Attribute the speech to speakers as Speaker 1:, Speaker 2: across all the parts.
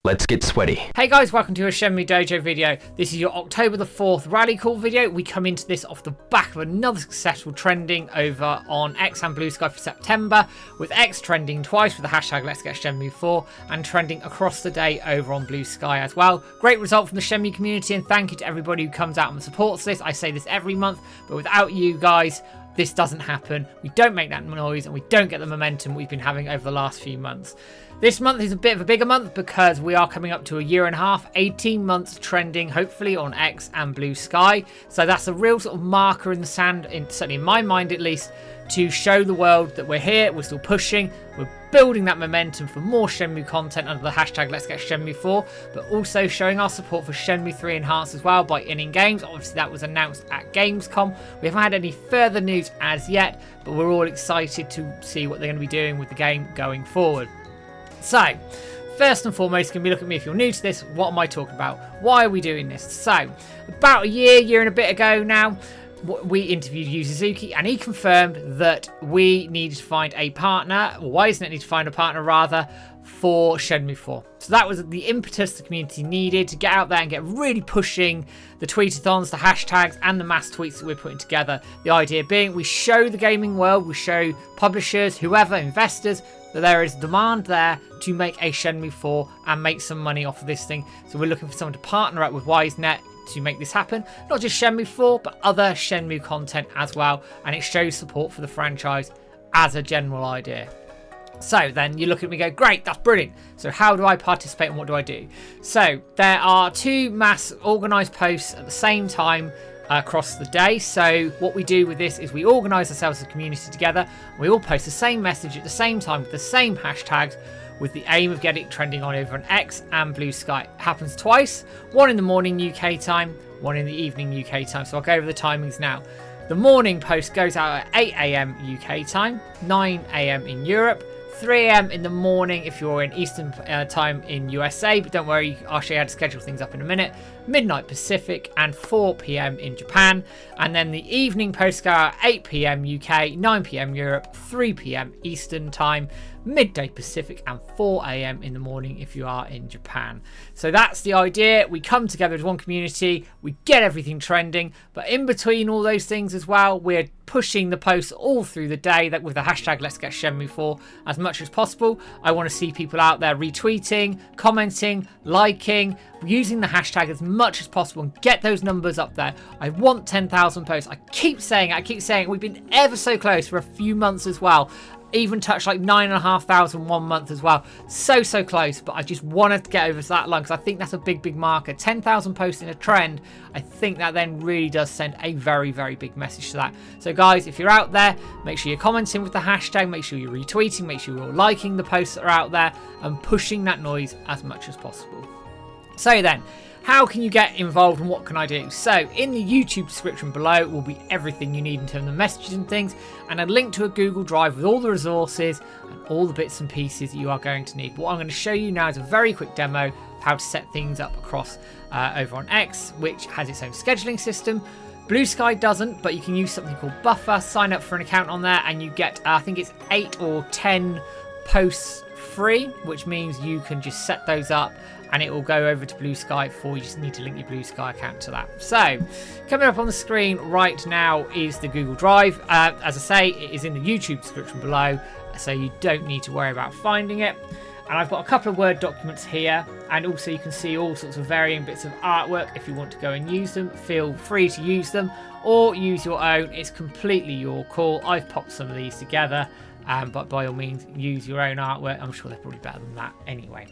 Speaker 1: Let's get sweaty.
Speaker 2: Hey guys, welcome to a Shenmue Dojo video. This is your October the 4th rally call video. We come into this off the back of another successful trending over on X and Blue Sky for September, with X trending twice with the hashtag Let's Get Shenmue 4 and trending across the day over on Blue Sky as well. Great result from the Shenmue community, and thank you to everybody who comes out and supports this. I say this every month, but without you guys, this doesn't happen. We don't make that noise and we don't get the momentum we've been having over the last few months. This month is a bit of a bigger month because we are coming up to a year and a half, 18 months trending, hopefully, on X and Blue Sky. So that's a real sort of marker in the sand, certainly in my mind at least, to show the world that we're here, we're still pushing, we're building that momentum for more Shenmue content under the hashtag Let's Get Shenmue 4, but also showing our support for Shenmue 3 Enhanced as well by inning games. Obviously that was announced at Gamescom. We haven't had any further news as yet, but we're all excited to see what they're going to be doing with the game going forward. So, first and foremost, can we look at me if you're new to this? What am I talking about? Why are we doing this? So, about a year and a bit ago now, we interviewed Yu Suzuki, and he confirmed that we needed to find a partner, or Wisenet needed to find a partner rather, for Shenmue 4. So that was the impetus the community needed to get out there and get really pushing the tweetathons, the hashtags, and the mass tweets that we're putting together. The idea being we show the gaming world, we show publishers, whoever, investors, that there is demand there to make a Shenmue 4 and make some money off of this thing. So we're looking for someone to partner up with Wisenet to make this happen. Not just Shenmue 4, but other Shenmue content as well. And it shows support for the franchise as a general idea. So then you look at me and go, great, that's brilliant. So how do I participate and what do I do? So there are two mass organised posts at the same time across the day. So what we do with this is we organise ourselves as a community together. We all post the same message at the same time with the same hashtags, with the aim of getting it trending on over on X and Blue Sky. It happens twice, one in the morning UK time, one in the evening UK time. So I'll go over the timings now. The morning post goes out at 8 AM UK time, 9 AM in Europe, 3 AM in the morning if you're in Eastern time in USA, but don't worry, I'll show you how to schedule things up in a minute. Midnight Pacific and 4 PM in Japan. And then the evening post go out 8 PM UK, 9 PM Europe, 3 PM Eastern time, midday Pacific, and 4 AM in the morning if you are in Japan. So that's the idea. We come together as one community, we get everything trending, but in between all those things as well, we're pushing the posts all through the day that with the hashtag Let's Get Shenmue 4 as much as possible. I want to see people out there retweeting, commenting, liking, using the hashtag as much as possible and get those numbers up there. I want 10,000 posts. I keep saying it. We've been ever so close for a few months as well. Even touched like 9,500 one month as well. So close, but I just wanted to get over to that line because I think that's a big marker. 10,000 posts in a trend, I think that then really does send a very big message to that. So guys, if you're out there, make sure you're commenting with the hashtag, make sure you're retweeting, make sure you're liking the posts that are out there and pushing that noise as much as possible. So then, how can you get involved and what can I do? So in the YouTube description below will be everything you need in terms of messages and things, and a link to a Google Drive with all the resources and all the bits and pieces that you are going to need. What I'm going to show you now is a very quick demo of how to set things up across over on X, which has its own scheduling system. Blue Sky doesn't, but you can use something called Buffer, sign up for an account on there, and you get, I think it's 8 or 10 posts free, which means you can just set those up and it will go over to Blue Sky for you. Just need to link your Blue Sky account to that. So coming up on the screen right now is the Google Drive. As I say, it is in the YouTube description below, so you don't need to worry about finding it. And I've got a couple of Word documents here, and also you can see all sorts of varying bits of artwork. If you want to go and use them, feel free to use them or use your own. It's completely your call. I've popped some of these together, but by all means use your own artwork. I'm sure they're probably better than that anyway.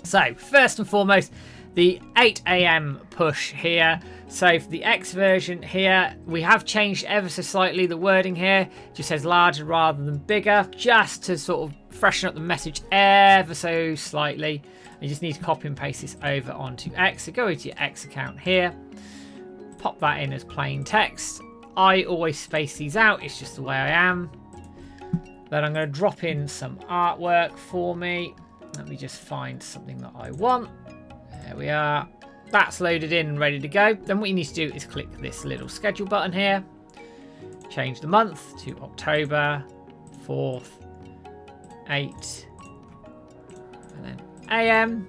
Speaker 2: So first and foremost, the 8 AM push here. So for the X version here, we have changed ever so slightly the wording here. It just says larger rather than bigger, just to sort of freshen up the message ever so slightly. You just need to copy and paste this over onto X. So go into your X account here, pop that in as plain text. I always space these out, it's just the way I am. Then I'm going to drop in some artwork for me. Let me just find something that I want. There we are. That's loaded in and ready to go. Then what you need to do is click this little schedule button here. Change the month to October 4th, 8, and then AM.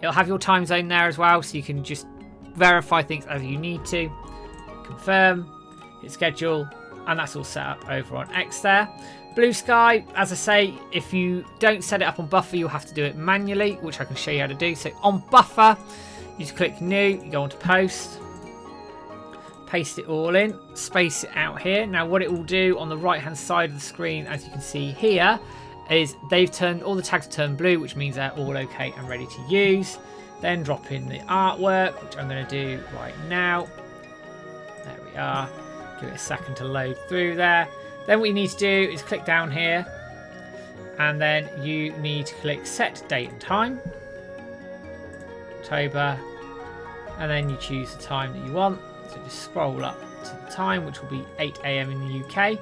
Speaker 2: It'll have your time zone there as well, so you can just verify things as you need to. Confirm, hit schedule, and that's all set up over on X there. Blue Sky, as I say, if you don't set it up on Buffer, you'll have to do it manually, which I can show you how to do. So on Buffer, you just click New, you go on to Post, paste it all in, space it out here. Now what it will do on the right hand side of the screen, as you can see here, is they've turned, all the tags turned blue, which means they're all okay and ready to use. Then drop in the artwork, which I'm going to do right now. There we are. Give it a second to load through there. Then what you need to do is click down here, and then you need to click Set Date and Time, October, and then you choose the time that you want. So just scroll up to the time, which will be 8 AM in the UK,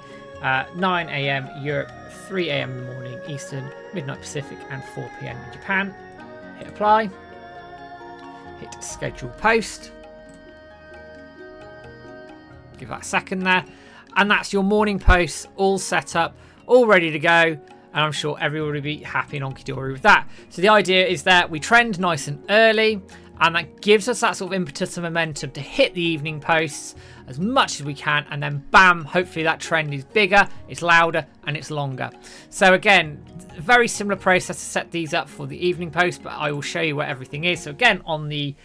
Speaker 2: 9 AM Europe, 3 AM in the morning Eastern, midnight Pacific, and 4 PM in Japan. Hit Apply, hit Schedule Post. Give that a second there. And that's your morning posts all set up, all ready to go. And I'm sure everyone will be happy and honky-dory with that. So the idea is that we trend nice and early, and that gives us that sort of impetus and momentum to hit the evening posts as much as we can. And then bam, hopefully that trend is bigger, it's louder, and it's longer. So again, very similar process to set these up for the evening post, but I will show you where everything is. So again, on the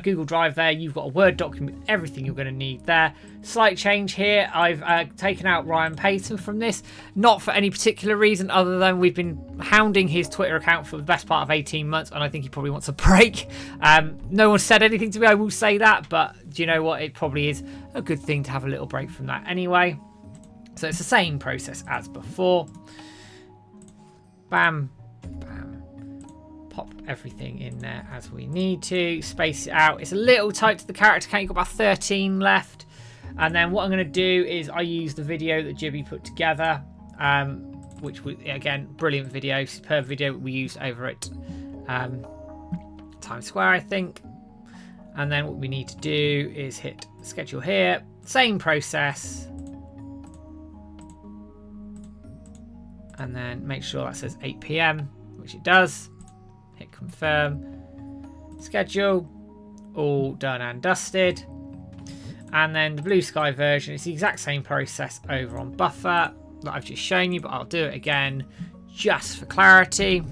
Speaker 2: Google Drive there, you've got a Word document with everything you're going to need there. Slight change here, I've taken out Ryan Payton from this, not for any particular reason other than we've been hounding his Twitter account for the best part of 18 months, and I think he probably wants a break. No one said anything to me, I will say that, but do you know what, it probably is a good thing to have a little break from that anyway. So it's the same process as before. Bam, bam. Pop everything in there as we need to. Space it out. It's a little tight to the character count. You've got about 13 left. And then what I'm going to do is I use the video that Jibby put together, which was, again, brilliant video, superb video we used over at Times Square, I think. And then what we need to do is hit schedule here. Same process. And then make sure that says 8 PM, which it does. Hit confirm, schedule, all done and dusted. And then the Blue Sky version, it's the exact same process over on Buffer that I've just shown you, but I'll do it again just for clarity.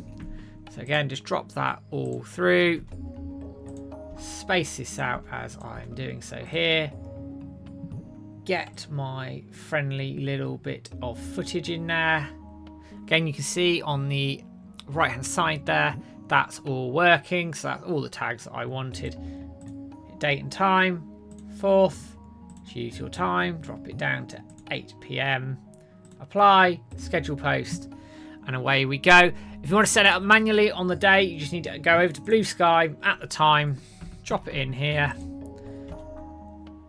Speaker 2: So again, just drop that all through, space this out as I'm doing so here, get my friendly little bit of footage in there. Again, you can see on the right hand side there, that's all working, so that's all the tags that I wanted. Date and time, 4th, choose your time, drop it down to 8 PM, apply, schedule post, and away we go. If you want to set it up manually on the day, you just need to go over to Blue Sky at the time, drop it in here,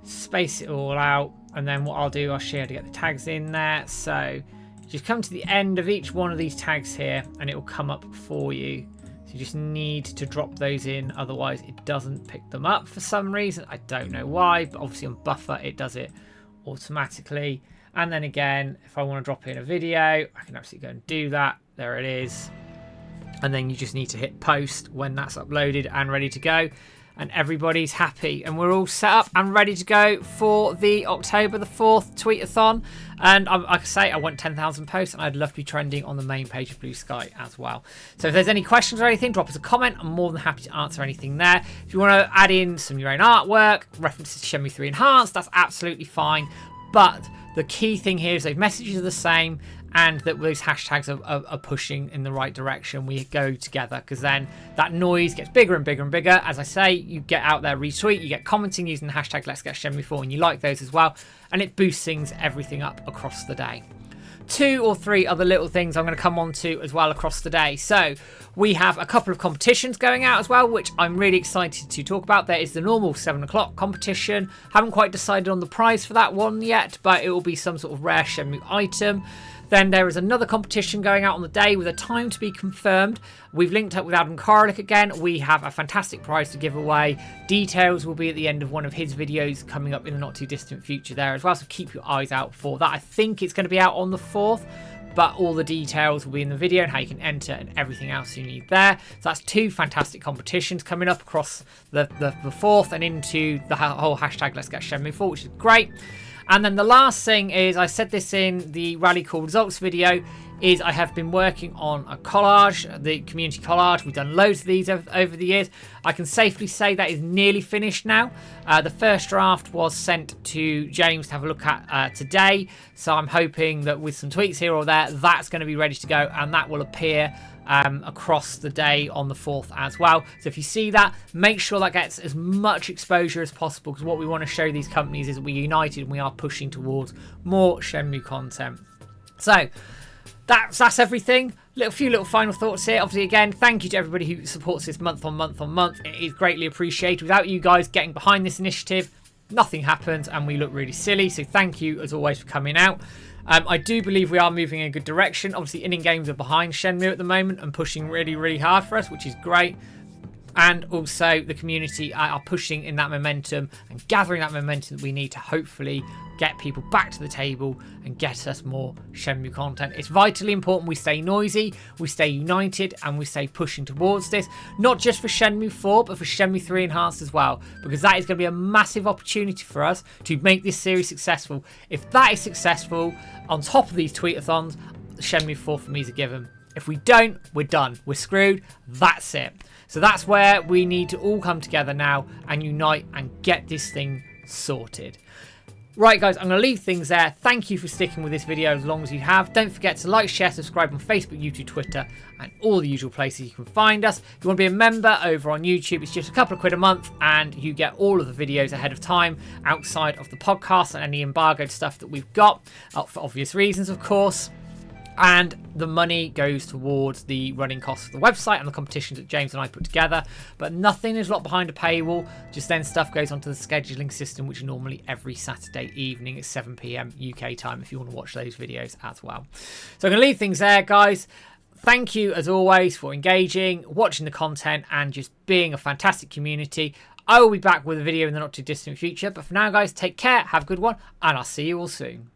Speaker 2: space it all out, and then what I'll do, I'll show you how to get the tags in there. So just come to the end of each one of these tags here and it will come up for you. So you just need to drop those in, otherwise it doesn't pick them up for some reason. I don't know why, but obviously on Buffer it does it automatically. And then again, if I want to drop in a video, I can absolutely go and do that. There it is. And then you just need to hit post when that's uploaded and ready to go. And everybody's happy, and we're all set up and ready to go for the October the 4th tweet-a-thon. And like I say, I want 10,000 posts, and I'd love to be trending on the main page of Blue Sky as well. So if there's any questions or anything, drop us a comment. I'm more than happy to answer anything there. If you want to add in some of your own artwork, references to Shenmue 3 Enhanced, that's absolutely fine. But the key thing here is those messages are the same, and that those hashtags are pushing in the right direction. We go together, because then that noise gets bigger and bigger and bigger. As I say, you get out there, retweet, you get commenting using the hashtag Let's Get Shenmue 4, and you like those as well, and it boosts everything up across the day. 2 or 3 other little things I'm going to come on to as well across the day. So we have a couple of competitions going out as well, which I'm really excited to talk about. There is the normal 7 o'clock competition. Haven't quite decided on the prize for that one yet, but it will be some sort of rare Shenmue item. Then there is another competition going out on the day with a time to be confirmed. We've linked up with Adam Karlik again. We have a fantastic prize to give away. Details will be at the end of one of his videos coming up in the not too distant future there as well. So keep your eyes out for that. I think it's going to be out on the 4th, but all the details will be in the video and how you can enter and everything else you need there. So that's 2 fantastic competitions coming up across the 4th and into the whole hashtag Let's Get Shenmue 4, which is great. And then the last thing is, I said this in the Rally Call results video, is I have been working on a collage, the community collage. We've done loads of these over the years. I can safely say that is nearly finished now. The first draft was sent to James to have a look at today. So I'm hoping that with some tweaks here or there, that's going to be ready to go, and that will appear across the day on the 4th as well. So if you see that, make sure that gets as much exposure as possible, because what we want to show these companies is that we're united and we are pushing towards more Shenmue content. So that's everything. Few little final thoughts here. Obviously, again, thank you to everybody who supports this month on month. It is greatly appreciated. Without you guys getting behind this initiative, nothing happens and we look really silly. So thank you as always for coming out. I do believe we are moving in a good direction. Obviously, in games are behind Shenmue at the moment and pushing really, really hard for us, which is great. And also the community are pushing in that momentum and gathering that momentum that we need to hopefully get people back to the table and get us more Shenmue content. It's vitally important we stay noisy, we stay united, and we stay pushing towards this. Not just for Shenmue 4, but for Shenmue 3 Enhanced as well, because that is going to be a massive opportunity for us to make this series successful. If that is successful, on top of these tweetathons, Shenmue 4 for me is a given. If we don't, we're done. We're screwed. That's it. So that's where we need to all come together now and unite and get this thing sorted. Right, guys, I'm going to leave things there. Thank you for sticking with this video as long as you have. Don't forget to like, share, subscribe on Facebook, YouTube, Twitter, and all the usual places you can find us. If you want to be a member over on YouTube, it's just a couple of quid a month, and you get all of the videos ahead of time outside of the podcast and any embargoed stuff that we've got, for obvious reasons, of course. And the money goes towards the running costs of the website and the competitions that James and I put together. But nothing is locked behind a paywall. Just then stuff goes onto the scheduling system, which is normally every Saturday evening at 7 PM UK time if you want to watch those videos as well. So I'm going to leave things there, guys. Thank you, as always, for engaging, watching the content, and just being a fantastic community. I will be back with a video in the not too distant future. But for now, guys, take care, have a good one, and I'll see you all soon.